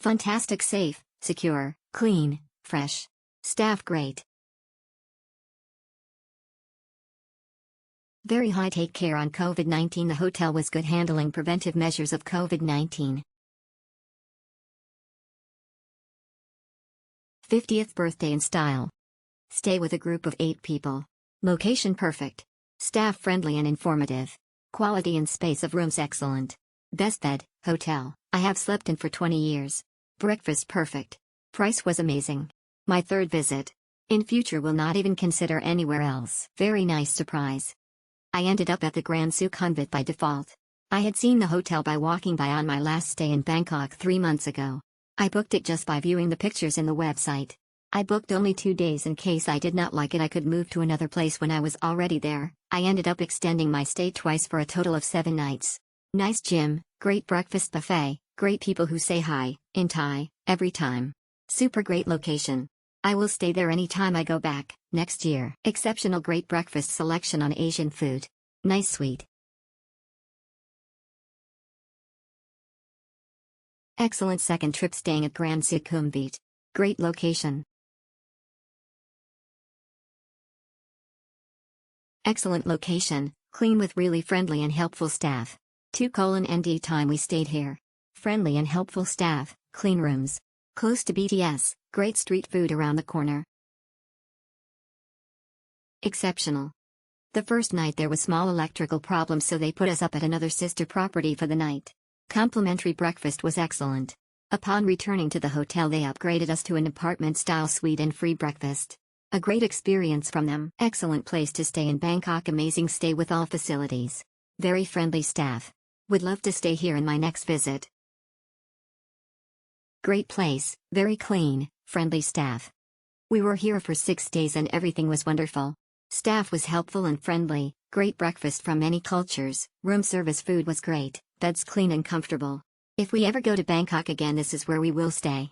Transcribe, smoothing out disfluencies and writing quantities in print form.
Fantastic, safe, secure, clean, fresh. Staff great. Very high take care on COVID-19. The hotel was good handling preventive measures of COVID-19. 50th birthday in style. Stay with a group of 8 people. Location perfect. Staff friendly and informative. Quality and space of rooms excellent. Best bed, hotel, I have slept in for 20 years. Breakfast perfect. Price was amazing. My 3rd visit. In future will not even consider anywhere else. Very nice surprise. I ended up at the Grand Sukhumvit by default. I had seen the hotel by walking by on my last stay in Bangkok 3 months ago. I booked it just by viewing the pictures in the website. I booked only 2 days in case I did not like it I could move to another place when I was already there. I ended up extending my stay twice for a total of 7 nights. Nice gym, great breakfast buffet, great people who say hi, in Thai, every time. Super great location. I will stay there anytime I go back, next year. Exceptional great breakfast selection on Asian food. Nice suite. Excellent second trip staying at Grand Sukhumvit. Great location. Excellent location, clean with really friendly and helpful staff. 2:ND time we stayed here. Friendly and helpful staff, clean rooms. Close to BTS, great street food around the corner. Exceptional. The first night there was small electrical problems so they put us up at another sister property for the night. Complimentary breakfast was excellent. Upon returning to the hotel they upgraded us to an apartment-style suite and free breakfast. A great experience from them. Excellent place to stay in Bangkok. Amazing stay with all facilities. Very friendly staff. Would love to stay here in my next visit. Great place, very clean, friendly staff. We were here for 6 days and everything was wonderful. Staff was helpful and friendly, great breakfast from many cultures, room service food was great, beds clean and comfortable. If we ever go to Bangkok again this is where we will stay.